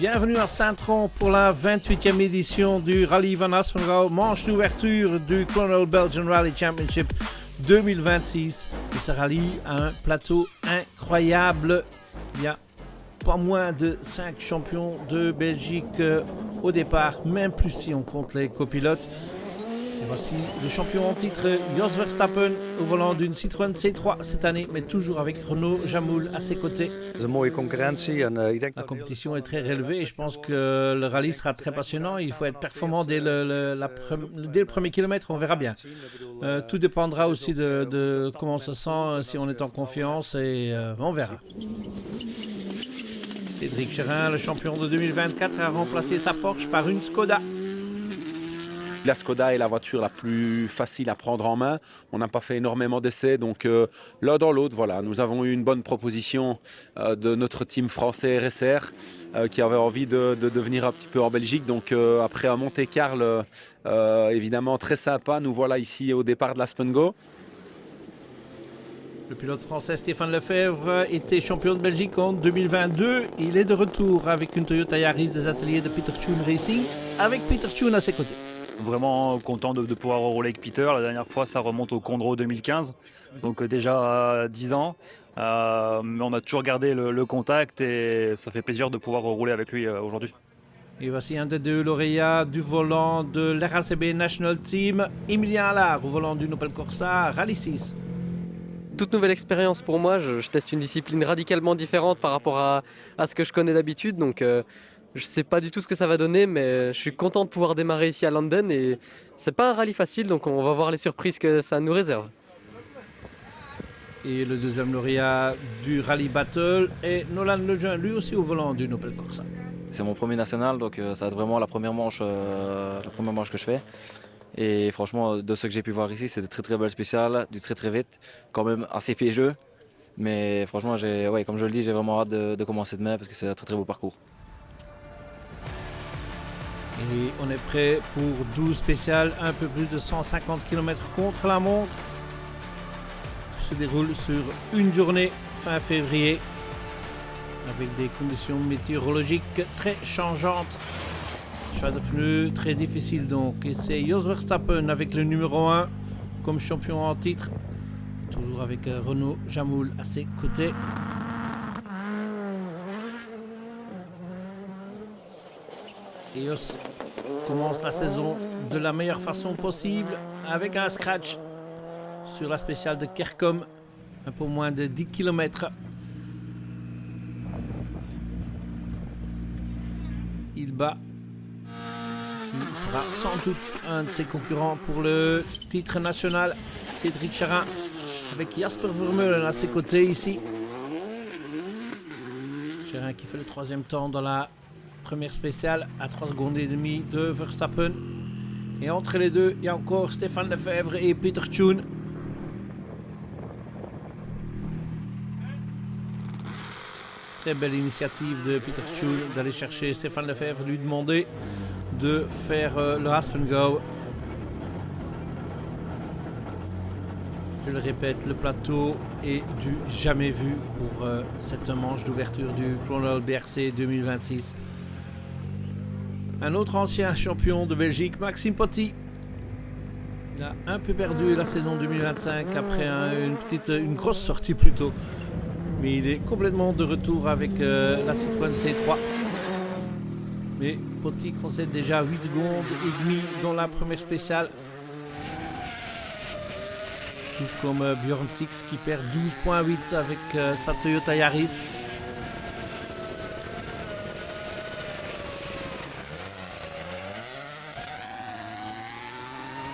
Bienvenue à Saint-Tron pour la 28e édition du Rallye Van Aspengouw, manche d'ouverture du Clonal Belgian Rally Championship 2026. Et ce rallye a un plateau incroyable. Il y a pas moins de 5 champions de Belgique au départ, même plus si on compte les copilotes. Et voici le champion en titre, Jos Verstappen, au volant d'une Citroën C3 cette année, mais toujours avec Renaud Jamoul à ses côtés. La compétition est très relevée et je pense que le rallye sera très passionnant. Il faut être performant dès le premier kilomètre, on verra bien. Tout dépendra aussi de comment on se sent, si on est en confiance et on verra. Cédric Chérin, le champion de 2024, a remplacé sa Porsche par une Skoda. La Skoda est la voiture la plus facile à prendre en main. On n'a pas fait énormément d'essais, donc l'un dans l'autre, voilà. Nous avons eu une bonne proposition de notre team français RSR qui avait envie de venir un petit peu en Belgique. Donc après un Monte-Carlo évidemment très sympa, nous voilà ici au départ de l'Aspengouw. Le pilote français Stéphane Lefebvre était champion de Belgique en 2022. Il est de retour avec une Toyota Yaris des ateliers de Peter Tune Racing, avec Peter Tune à ses côtés. Vraiment content de pouvoir rouler avec Peter. La dernière fois, ça remonte au Condro 2015, donc déjà 10 ans. Mais on a toujours gardé le contact et ça fait plaisir de pouvoir rouler avec lui aujourd'hui. Et voici un des deux lauréats du volant de l'RACB National Team, Emilien Allard, au volant d'une Opel Corsa Rally 6. Toute nouvelle expérience pour moi, je teste une discipline radicalement différente par rapport à ce que je connais d'habitude, donc je sais pas du tout ce que ça va donner, mais je suis content de pouvoir démarrer ici à London et c'est pas un rallye facile, donc on va voir les surprises que ça nous réserve. Et le deuxième lauréat du Rallye Battle est Nolan Lejeune, lui aussi au volant d'une Opel Corsa. C'est mon premier national, donc ça va être vraiment la première manche que je fais. Et franchement, de ce que j'ai pu voir ici, c'est de très très belles spéciales, du très très vite, quand même assez piégeux. Mais franchement, comme je le dis, j'ai vraiment hâte de commencer demain parce que c'est un très très beau parcours. Et on est prêt pour 12 spéciales, un peu plus de 150 km contre la montre. Tout se déroule sur une journée, fin février, avec des conditions météorologiques très changeantes. Choix de pneus très difficile donc. Et c'est Jos Verstappen avec le numéro 1 comme champion en titre. Toujours avec Renaud Jamoul à ses côtés. Et Jos commence la saison de la meilleure façon possible avec un scratch sur la spéciale de Kerkom, un peu moins de 10 km. Il bat ce qui sera sans doute un de ses concurrents pour le titre national, Cédric Chérin, avec Jasper Vermeulen à ses côtés ici. Chérin qui fait le troisième temps dans la première spéciale à 3 secondes et demie de Verstappen. Et entre les deux, il y a encore Stéphane Lefebvre et Peter Tune. Très belle initiative de Peter Tune d'aller chercher Stéphane Lefebvre, lui demander de faire le Aspengouw. Je le répète, le plateau est du jamais vu pour cette manche d'ouverture du Clonal BRC 2026. Un autre ancien champion de Belgique, Maxime Potty. Il a un peu perdu la saison 2025 après une grosse sortie plutôt. Mais il est complètement de retour avec la Citroën C3. Mais Potty concède déjà 8 secondes et demie dans la première spéciale. Tout comme Björn Six qui perd 12,8 avec sa Toyota Yaris.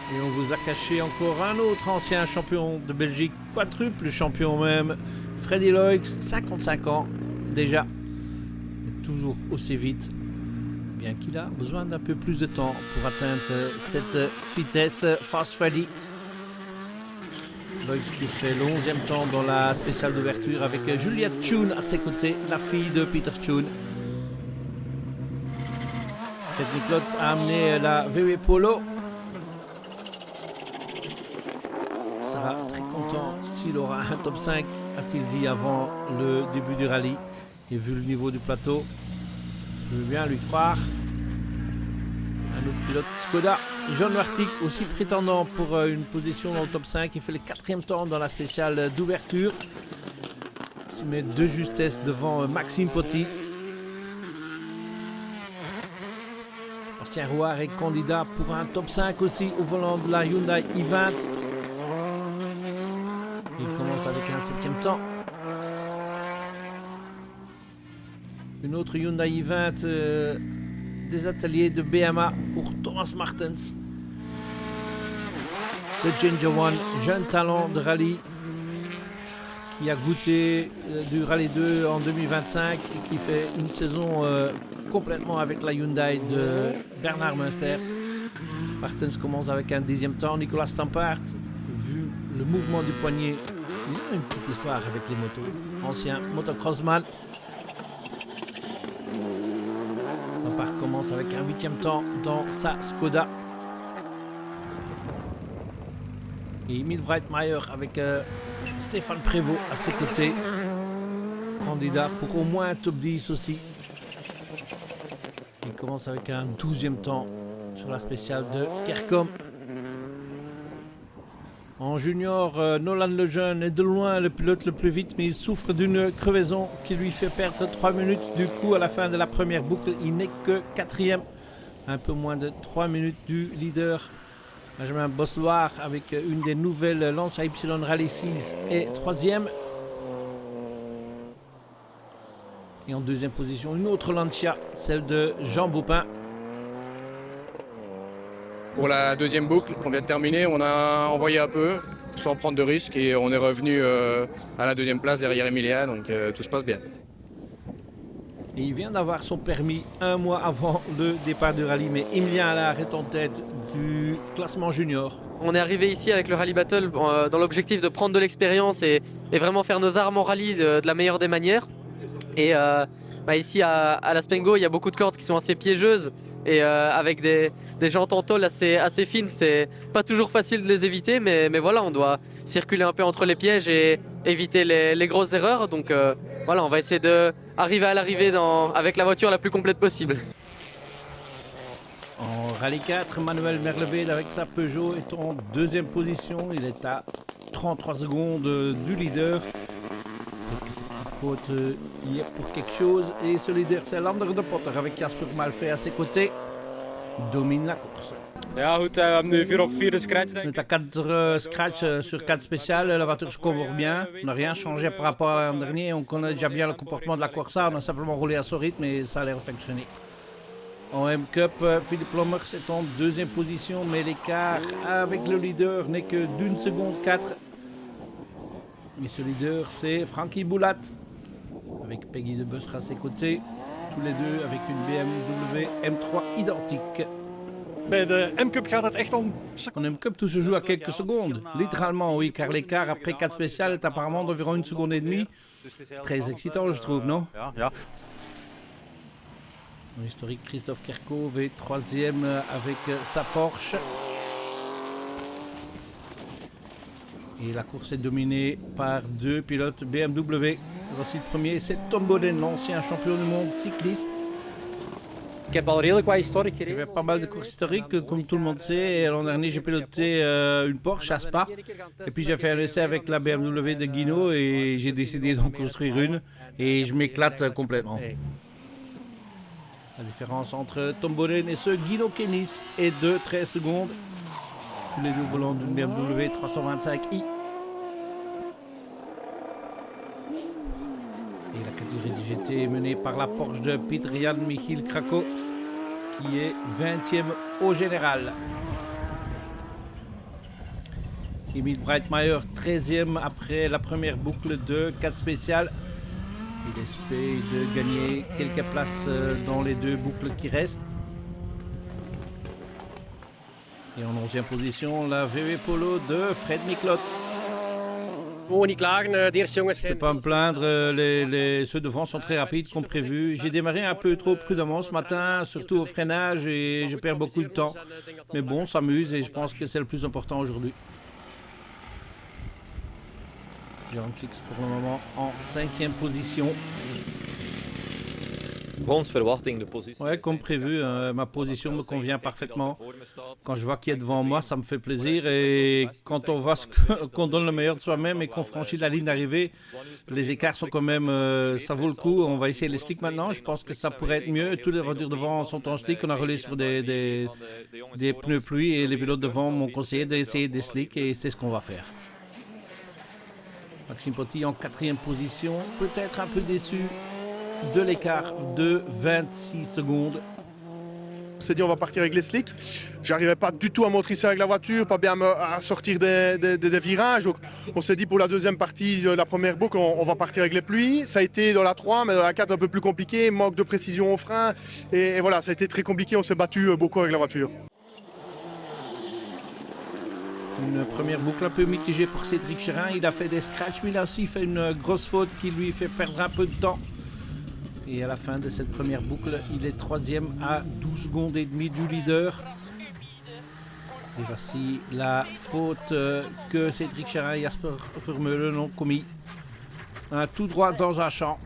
Et on vous a caché encore un autre ancien champion de Belgique, quadruple champion même, Freddy Loix, 55 ans déjà, mais toujours aussi vite, bien qu'il a besoin d'un peu plus de temps pour atteindre cette vitesse. Fast Freddy. Loix qui fait le 11e temps dans la spéciale d'ouverture avec Juliette Tune à ses côtés, la fille de Peter Tune. Fred Niclotte a amené la VW Polo. Sera très content s'il aura un top 5, a-t-il dit avant le début du rallye. Et vu le niveau du plateau, Je veux bien lui croire. Un autre pilote Skoda, John Wartig, aussi prétendant pour une position dans le top 5. Il fait le 4e temps dans la spéciale d'ouverture. Il se met de justesse devant Maxime Potti. Bastien Rouard est candidat pour un top 5 aussi au volant de la Hyundai i20. Il commence avec un 7e temps. Une autre Hyundai i20 des ateliers de BMA pour Thomas Martens. Le Ginger One, jeune talent de rallye qui a goûté du Rallye 2 en 2025 et qui fait une saison complètement avec la Hyundai de Bernard Munster. Martens commence avec un 10e temps. Nicolas Stampart, vu le mouvement du poignet, il a une petite histoire avec les motos. Ancien motocrossman. Stampart commence avec un 8e temps dans sa Skoda. Et Emile Breitmeier avec Stéphane Prévost à ses côtés. Candidat pour au moins un top 10 aussi. Il commence avec un 12e temps sur la spéciale de Kercom. En junior, Nolan Lejeune est de loin le pilote le plus vite, mais il souffre d'une crevaison qui lui fait perdre 3 minutes. Du coup, à la fin de la première boucle, il n'est que 4e. Un peu moins de 3 minutes du leader. Benjamin Bosloir avec une des nouvelles Lancia Y Rally 6 est 3e. Et en 2e position, une autre Lancia, celle de Jean Baupin. Pour la 2e boucle qu'on vient de terminer, on a envoyé un peu sans prendre de risques et on est revenu à la 2e place derrière Emilia, donc tout se passe bien. Et il vient d'avoir son permis un mois avant le départ du rallye, mais Emilien Allard est en tête du classement junior. On est arrivé ici avec le Rally Battle dans l'objectif de prendre de l'expérience et vraiment faire nos armes en rallye de la meilleure des manières. Et ici à la Spengo, il y a beaucoup de cordes qui sont assez piégeuses et avec des jantes en tôle assez fines, c'est pas toujours facile de les éviter, mais voilà, on doit circuler un peu entre les pièges et éviter les grosses erreurs. Donc voilà, on va essayer d'arriver à l'arrivée avec la voiture la plus complète possible. En Rallye 4, Manuel Merlevé avec sa Peugeot est en 2e position. Il est à 33 secondes du leader. Cette petite faute y est pour quelque chose. Et ce leader, c'est Lander de Potter avec Jasper Malfait à ses côtés. Domine la course. Ja goed, we hebben nu 4 op 4 de scratch denk On ik. est à 4 scratch sur 4 spéciales. La voiture se comporte bien. On n'a rien changé par rapport à l'an dernier. On connaît déjà bien le comportement de la Corsa. On a simplement roulé à son rythme et ça a l'air de fonctionner. En M-Cup, Philippe Lommers est en 2e position, mais l'écart avec le leader n'est que d'1 seconde 4. Et ce leader, c'est Frankie Boulat, avec Peggy de Busser à ses côtés. Tous les deux avec une BMW M3 identique. Bij de M-Cup gaat het echt om... En M-Cup, tout se joue à quelques secondes. Littéralement, oui, car l'écart après 4 spéciales est apparemment d'environ 1 seconde et demie. Très excitant, je trouve, non? Ja, ja. En historique, Christophe Kerkhoff est 3e avec sa Porsche. Et la course est dominée par 2 pilotes BMW. Voici le premier, c'est Tom Bodden, l'ancien champion du monde cycliste. Ik heb al redelijk wat historiek Il y gereden. avait pas mal de courses historiques, comme tout le monde sait. Et l'an dernier, j'ai piloté une Porsche à Spa. Et puis j'ai fait un essai avec la BMW de Guino et j'ai décidé d'en construire une. Et je m'éclate complètement. La différence entre Tom Bodden et ce Guino Kennis est de 13 secondes. Tous les deux volants d'une BMW 325i. Et la catégorie DGT est menée par la Porsche de Pieter-Jan Michiel Krako, qui est 20e au général. Emile Breitmeier, 13e après la première boucle de 4 spéciales. Il espère de gagner quelques places dans les 2 boucles qui restent. Et en 11e position, la VW Polo de Fred Miklot. Gewoon niet klagen, de eerste jongens Je ne zijn... peux pas me plaindre, ceux devant sont très rapides comme prévu. J'ai démarré un peu trop prudemment ce matin, surtout au freinage, et je perds beaucoup de temps. Mais bon, on s'amuse et je pense que c'est le plus important aujourd'hui. Jérôme Six pour le moment en 5e position. Ouais, comme prévu, ma position me convient parfaitement. Quand je vois qui est devant moi, ça me fait plaisir. Et quand on voit qu'on donne le meilleur de soi-même et qu'on franchit la ligne d'arrivée, les écarts sont quand même, ça vaut le coup. On va essayer les slicks maintenant. Je pense que ça pourrait être mieux. Tous les voitures devant sont en slick. On a roulé sur des pneus pluie et les pilotes devant m'ont conseillé d'essayer des slicks et c'est ce qu'on va faire. Maxime Potty en 4e position, peut-être un peu déçu de l'écart de 26 secondes. On s'est dit on va partir avec les slicks. J'arrivais pas du tout à motricer avec la voiture, pas bien à sortir des virages. Donc on s'est dit pour la deuxième partie de la première boucle, on va partir avec les pluies. Ça a été dans la 3, mais dans la 4 un peu plus compliqué, manque de précision au frein. Et voilà, ça a été très compliqué, on s'est battu beaucoup avec la voiture. Une première boucle un peu mitigée pour Cédric Chérin. Il a fait des scratchs, mais il a aussi fait une grosse faute qui lui fait perdre un peu de temps. Et à la fin de cette première boucle, il est 3e à 12 secondes et demie du leader. Et voici la faute que Cédric Chérin et Jasper Vermeulen ont commis. Un tout droit dans un champ.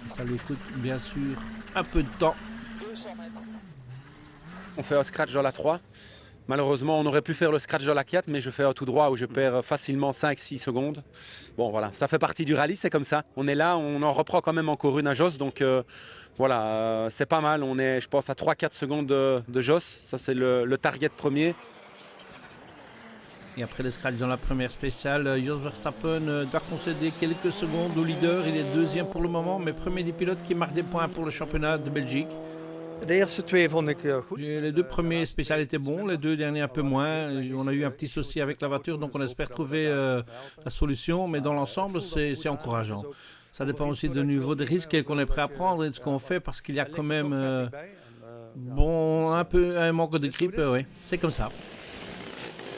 Ça lui coûte bien sûr un peu de temps. On fait un scratch dans la 3. Malheureusement, on aurait pu faire le scratch dans la 4, mais je fais un tout droit où je perds facilement 5-6 secondes. Bon, voilà, ça fait partie du rallye, c'est comme ça. On est là, on en reprend quand même encore une à Joss, donc voilà, c'est pas mal. On est, je pense, à 3-4 secondes de Joss. Ça, c'est le target premier. Et après le scratch dans la première spéciale, Jos Verstappen doit concéder quelques secondes au leader. Il est 2e pour le moment, mais premier des pilotes qui marque des points pour le championnat de Belgique. Les 2 premiers spéciales étaient bons, les 2 derniers un peu moins. On a eu un petit souci avec la voiture, donc on espère trouver la solution. Mais dans l'ensemble, c'est encourageant. Ça dépend aussi du niveau de risque qu'on est prêt à prendre et de ce qu'on fait, parce qu'il y a quand même un peu un manque de grip. Oui, c'est comme ça.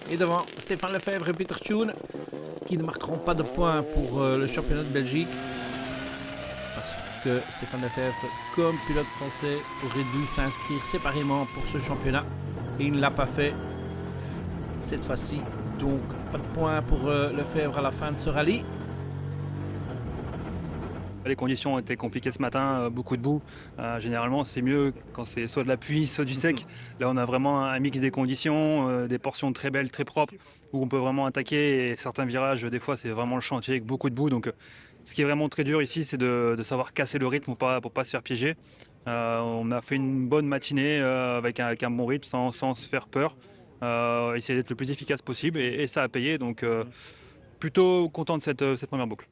Et devant, Stéphane Lefebvre et Peter Tune, qui ne marqueront pas de points pour le championnat de Belgique. Parce que Stéphane Lefebvre, comme pilote français, aurait dû s'inscrire séparément pour ce championnat. Et il ne l'a pas fait cette fois-ci. Donc, pas de points pour Lefebvre à la fin de ce rallye. Les conditions étaient compliquées ce matin, beaucoup de boue. Généralement, c'est mieux quand c'est soit de la pluie, soit du sec. Là, on a vraiment un mix des conditions, des portions très belles, très propres, où on peut vraiment attaquer. Et certains virages, des fois, c'est vraiment le chantier avec beaucoup de boue. Donc, ce qui est vraiment très dur ici, c'est de savoir casser le rythme pour pas se faire piéger. On a fait une bonne matinée avec un bon rythme, sans se faire peur. Essayer d'être le plus efficace possible et ça a payé. Donc, plutôt content de cette première boucle.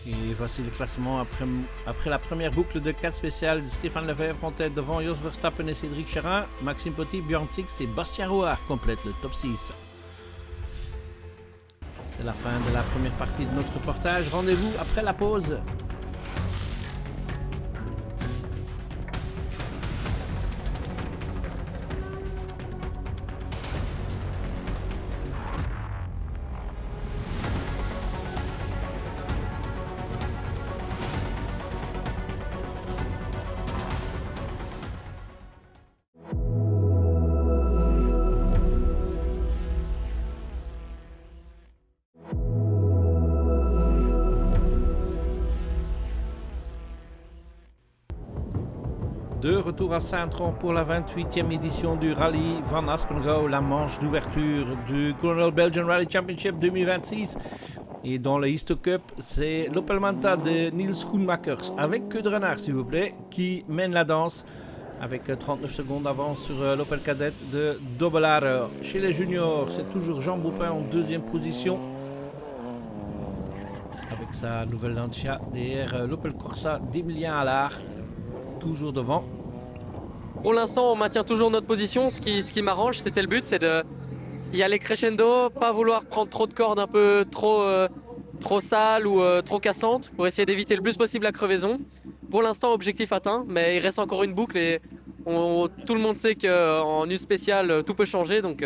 Et voici le classement après la première boucle de 4 spéciales. Stéphane Lefebvre en tête devant Jos Verstappen et Cédric Chérin. Maxime Potty, Björn Tix et Bastien Rouard complètent le top 6. C'est la fin de la première partie de notre reportage. Rendez-vous après la pause. De retour à Saint-Tron pour la 28e édition du Rallye van Aspengouw, la manche d'ouverture du Colonel Belgian Rally Championship 2026. Et dans le Easter Cup, c'est l'Opel Manta de Niels Schoenmakers, avec queue de renard s'il vous plaît, qui mène la danse avec 39 secondes d'avance sur l'Opel Kadett de Dobbelaar. Chez les juniors, c'est toujours Jean Boupin en 2e position, avec sa nouvelle Lancia derrière l'Opel Corsa d'Emilien Allard, toujours devant. Pour l'instant, on maintient toujours notre position. Ce qui m'arrange, c'était le but, c'est de y aller crescendo, pas vouloir prendre trop de cordes un peu trop sales ou trop cassantes pour essayer d'éviter le plus possible la crevaison. Pour l'instant, objectif atteint, mais il reste encore une boucle et tout le monde sait qu'en U spécial, tout peut changer. Donc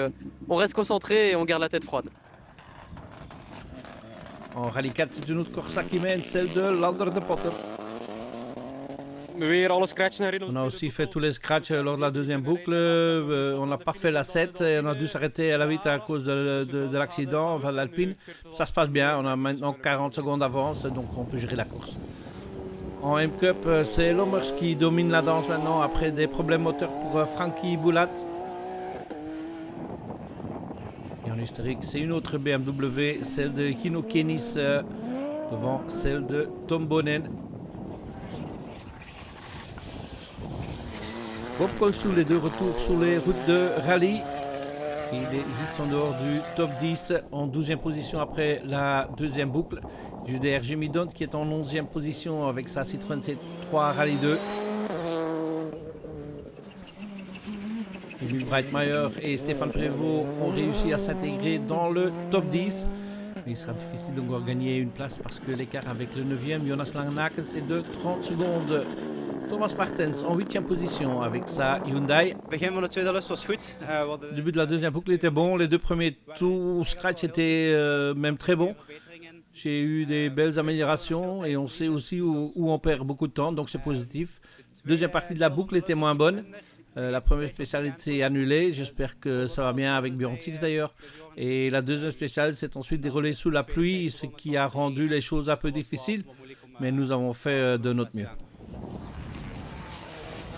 on reste concentré et on garde la tête froide. En Rallye 4, c'est une autre Corsa qui mène, celle de Lander de Potter. weer alle scratchen erin. On a aussi fait tous les scratchs lors de la deuxième boucle. On n'a pas fait la 7 et on a dû s'arrêter à la 8 à cause de l'accident, enfin de l'Alpine. Ça se passe bien, on a maintenant 40 secondes d'avance, donc on peut gérer la course. En M-Cup, c'est Lomers qui domine la danse maintenant après des problèmes moteurs pour Frankie Boulat. Et en historique, c'est une autre BMW, celle de Kino Kenis devant celle de Tom Bonen. Bob Colsou, les deux retours sur les routes de rallye. Il est juste en dehors du top 10, en 12e position après la deuxième boucle. Juste derrière Jimmy Dont qui est en 11e position avec sa Citroën C3 Rallye 2. Emile Breitmeier et Stéphane Prévost ont réussi à s'intégrer dans le top 10. Mais il sera difficile de encore gagner une place parce que l'écart avec le 9e, Jonas Langnaken, c'est de 30 secondes. Thomas Martens en 8e position avec sa Hyundai. Le début de la deuxième boucle était bon. Les deux premiers tours scratch étaient même très bons. J'ai eu des belles améliorations et on sait aussi où on perd beaucoup de temps, donc c'est positif. Deuxième partie de la boucle était moins bonne. La première spéciale était annulée. J'espère que ça va bien avec Björn Six d'ailleurs. Et la deuxième spéciale s'est ensuite déroulée sous la pluie, ce qui a rendu les choses un peu difficiles. Mais nous avons fait de notre mieux.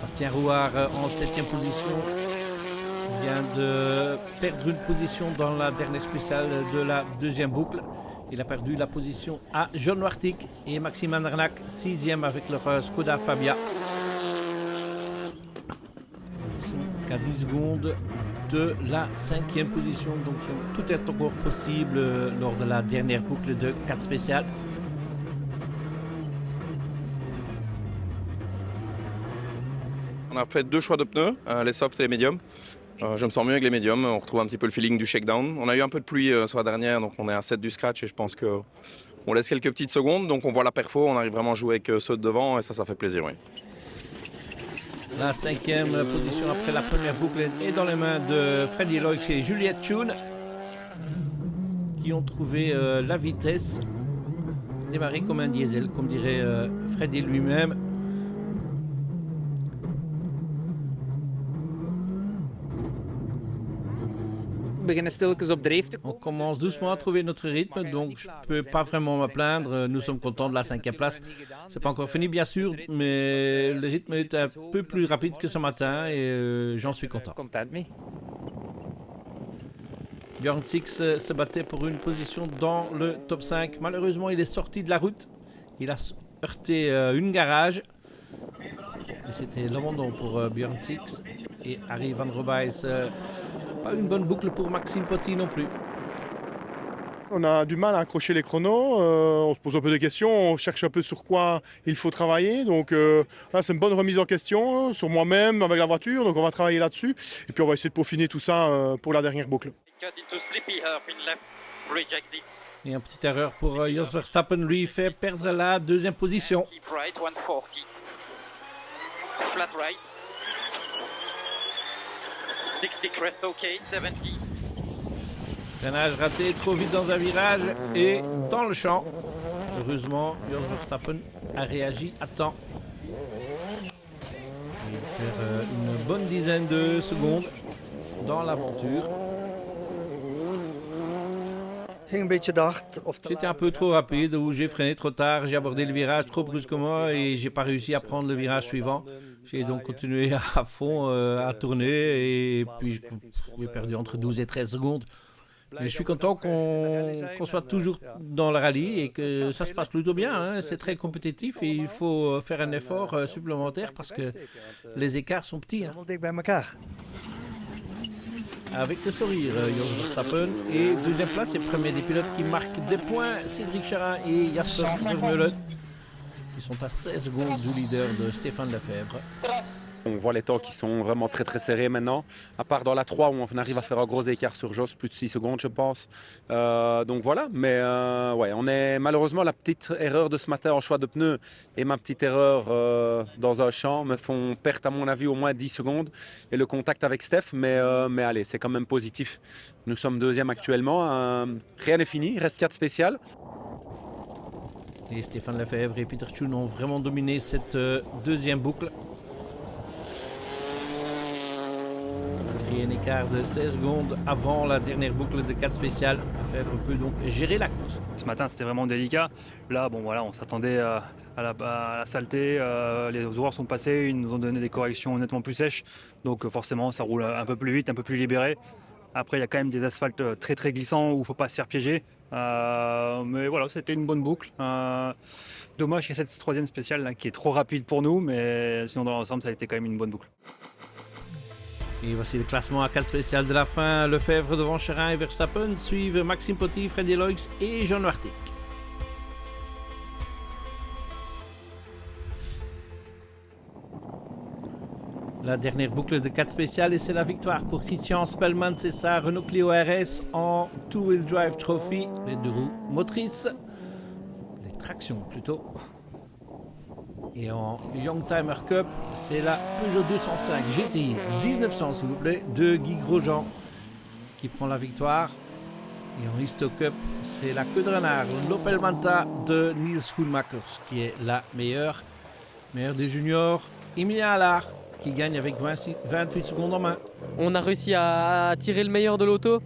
Bastien Rouard en 7e position vient de perdre une position dans la dernière spéciale de la deuxième boucle. Il a perdu la position à John Wartik et Maxime Andernak 6e avec leur Skoda Fabia. Ils sont qu'à 10 secondes de la 5e position, donc tout est encore possible lors de la dernière boucle de 4 spéciales. On a fait deux choix de pneus, les softs et les médiums. Je me sens mieux avec les médiums, on retrouve un petit peu le feeling du shakedown. On a eu un peu de pluie sur la dernière, donc on est à 7 du scratch et je pense qu'on laisse quelques petites secondes. Donc on voit la perfo, on arrive vraiment à jouer avec ceux de devant et ça fait plaisir. Oui. La 5e position après la première boucle est dans les mains de Freddy Loix et Juliette Thune qui ont trouvé la vitesse. Démarrer comme un diesel, comme dirait Freddy lui-même. On commence doucement à trouver notre rythme, donc je ne peux pas vraiment me plaindre. Nous sommes contents de la 5e place. C'est pas encore fini, bien sûr, mais le rythme est un peu plus rapide que ce matin et j'en suis content. Björn Six se battait pour une position dans le top 5. Malheureusement, il est sorti de la route. Il a heurté une garage. Et c'était l'abandon pour Björn Six. Et Harry Van Robijs. Pas une bonne boucle pour Maxime Potti non plus. On a du mal à accrocher les chronos, on se pose un peu des questions, on cherche un peu sur quoi il faut travailler. Donc là, c'est une bonne remise en question sur moi-même, avec la voiture, donc on va travailler là-dessus. Et puis on va essayer de peaufiner tout ça pour la dernière boucle. Et une petite erreur pour Jos Verstappen, lui fait perdre la deuxième position. Flat right. 60 crest, ok, 70. Freinage raté, trop vite dans un virage et dans le champ. Heureusement, Jos Verstappen a réagi à temps. Il perd une bonne dizaine de secondes dans l'aventure. C'était un peu trop rapide, où j'ai freiné trop tard, j'ai abordé le virage trop brusquement et j'ai pas réussi à prendre le virage suivant. J'ai donc continué à fond à tourner et puis j'ai perdu entre 12 et 13 secondes. Mais je suis content qu'on soit toujours dans le rallye et que ça se passe plutôt bien. Hein. C'est très compétitif et il faut faire un effort supplémentaire parce que les écarts sont petits. Hein. Avec le sourire, Jos Verstappen. Et deuxième place, et premier des pilotes qui marquent des points, Cédric Charin et Jasper Vermeulen. Ils sont à 16 secondes du leader de Stéphane Lefebvre. On voit les temps qui sont vraiment très très serrés maintenant, à part dans la 3 où on arrive à faire un gros écart sur Jos, plus de 6 secondes je pense. Donc voilà, mais ouais, on est malheureusement la petite erreur de ce matin en choix de pneus et ma petite erreur dans un champ me font perdre à mon avis au moins 10 secondes et le contact avec Steph, mais allez, c'est quand même positif. Nous sommes deuxième actuellement, rien n'est fini, il reste 4 spéciales. Et Stéphane Lefebvre et Peter Tschun ont vraiment dominé cette deuxième boucle. Un écart de 16 secondes avant la dernière boucle de 4 spéciales. Lefebvre peut donc gérer la course. Ce matin, c'était vraiment délicat. Là, bon, voilà, on s'attendait à la saleté. Les joueurs sont passés, ils nous ont donné des corrections nettement plus sèches. Donc forcément, ça roule un peu plus vite, un peu plus libéré. Après, il y a quand même des asphaltes très très glissants où il ne faut pas se faire piéger. Mais voilà, c'était une bonne boucle. Dommage qu'il y ait cette troisième spéciale là, qui est trop rapide pour nous. Mais sinon, dans l'ensemble, ça a été quand même une bonne boucle. Et voici le classement à 4 spéciales de la fin. Lefebvre devant Cherin et Verstappen. Suivent Maxime Potty, Freddy Loix et John Wartic. La dernière boucle de 4 spéciales et c'est la victoire pour Christian Spellman, c'est ça, Renault Clio RS en Two-Wheel Drive Trophy, les 2 roues motrices, les tractions plutôt. Et en Youngtimer Cup, c'est la Peugeot 205 GTI 1900 s'il vous plaît, de Guy Grosjean qui prend la victoire. Et en Histo Cup, c'est la queue de renard, l'Opel Manta de Niels Schoenmakers qui est la meilleure. Meilleure des juniors, Emilia Allard qui gagne avec 28 secondes en main. On a réussi à tirer le meilleur de l'auto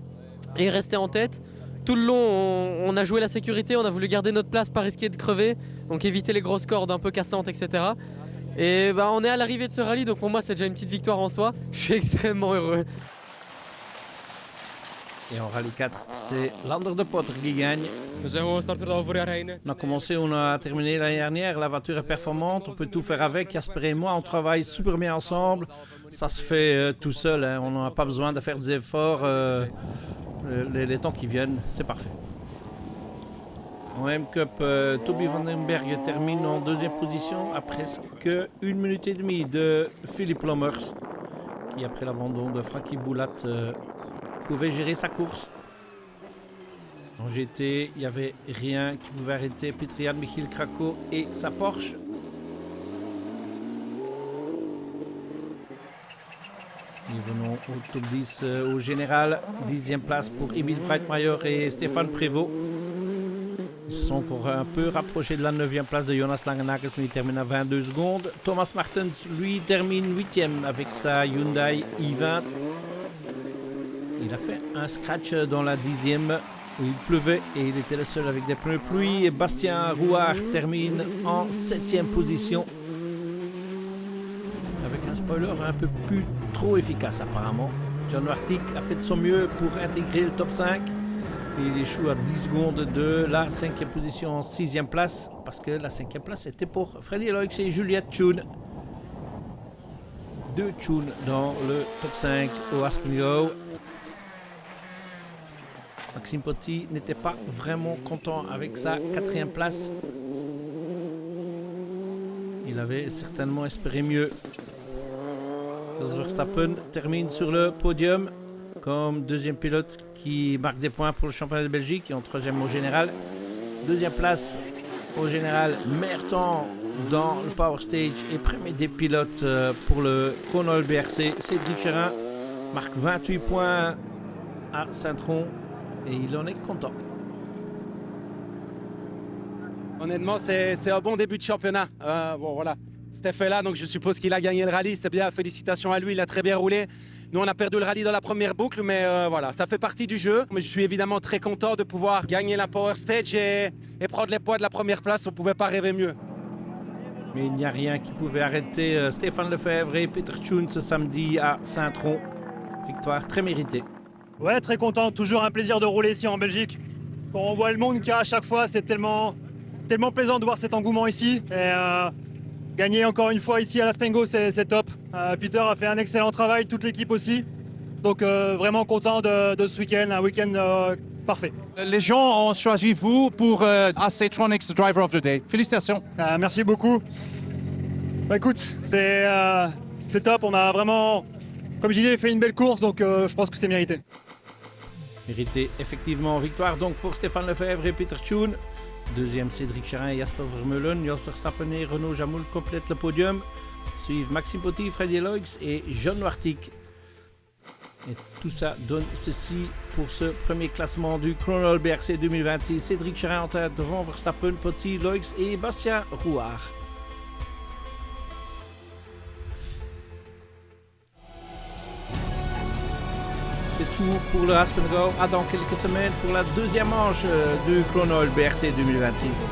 et rester en tête. Tout le long, on a joué la sécurité, on a voulu garder notre place, pas risquer de crever, donc éviter les grosses cordes un peu cassantes, etc. Et bah, on est à l'arrivée de ce rallye, donc pour moi c'est déjà une petite victoire en soi. Je suis extrêmement heureux. Et en rallye 4, c'est Lander de Potter qui gagne. On a commencé, on a terminé l'année dernière. La voiture est performante, on peut tout faire avec. Jasper et moi, on travaille super bien ensemble. Ça se fait tout seul, hein. On n'a pas besoin de faire des efforts. Les temps qui viennent, c'est parfait. En M-Cup, Toby Vandenberg termine en deuxième position à presque 1 minute et demie de Philippe Lommers, qui après l'abandon de Frankie Boulat pouvait gérer sa course. En GT, il n'y avait rien qui pouvait arrêter Petrian Michiel Krako et sa Porsche. Et venons au top 10 au général. 10e place pour Emile Breitmeier et Stéphane Prévost. Ils se sont encore un peu rapprochés de la 9e place de Jonas Langenakis, mais il termine à 22 secondes. Thomas Martens, lui, termine 8e avec sa Hyundai i20. Il a fait un scratch dans la 10e où il pleuvait et il était le seul avec des pneus pluie. Et Bastien Rouard termine en 7e position avec un spoiler un peu plus trop efficace apparemment. John Wartic a fait de son mieux pour intégrer le top 5 et il échoue à 10 secondes de la 5e position en 6e place parce que la 5e place était pour Freddy Loix et Juliette Tschun. 2 Tschun dans le top 5 au Aspingo. Maxime Potty n'était pas vraiment content avec sa 4e place. Il avait certainement espéré mieux. Verstappen termine sur le podium comme 2e pilote qui marque des points pour le championnat de Belgique et en 3e au général. 2e place au général, meilleur temps dans le Power Stage et premier des pilotes pour le Chronol BRC. Cédric Cherin marque 28 points à Saint-Tron. Et il en est content. Honnêtement, c'est un bon début de championnat. Bon, voilà. Steph est là, donc je suppose qu'il a gagné le rallye. C'est bien, félicitations à lui, il a très bien roulé. Nous, on a perdu le rallye dans la première boucle, mais voilà, ça fait partie du jeu. Mais je suis évidemment très content de pouvoir gagner la Power Stage et prendre les points de la première place. On ne pouvait pas rêver mieux. Mais il n'y a rien qui pouvait arrêter Stéphane Lefebvre et Peter Tschun ce samedi à Saint-Tron. Victoire très méritée. Ouais, très content. Toujours un plaisir de rouler ici en Belgique. Quand on voit le monde qu'il y a à chaque fois, c'est tellement plaisant de voir cet engouement ici. Et gagner encore une fois ici à l'Aspengo, c'est top. Peter a fait un excellent travail, toute l'équipe aussi. Donc vraiment content de ce week-end, un week-end parfait. Les gens ont choisi vous pour AC-Tronics Driver of the Day. Félicitations. Merci beaucoup. Bah, écoute, c'est top. On a vraiment, comme je disais, fait une belle course, donc je pense que c'est mérité. Mérité effectivement. Victoire donc pour Stéphane Lefebvre et Peter Tschun. 2e Cédric Cherin et Jasper Vermeulen. Jos Verstappen et Renaud Jamoul complètent le podium. Suivent Maxime Potty, Freddy Loix et John Wartic. Et tout ça donne ceci pour ce premier classement du Chronol BRC 2026. Cédric Charret en tête devant Verstappen, Petit, Loix et Bastien Rouard. C'est tout pour le Haspengouw. À dans quelques semaines pour la deuxième manche du Chronol BRC 2026.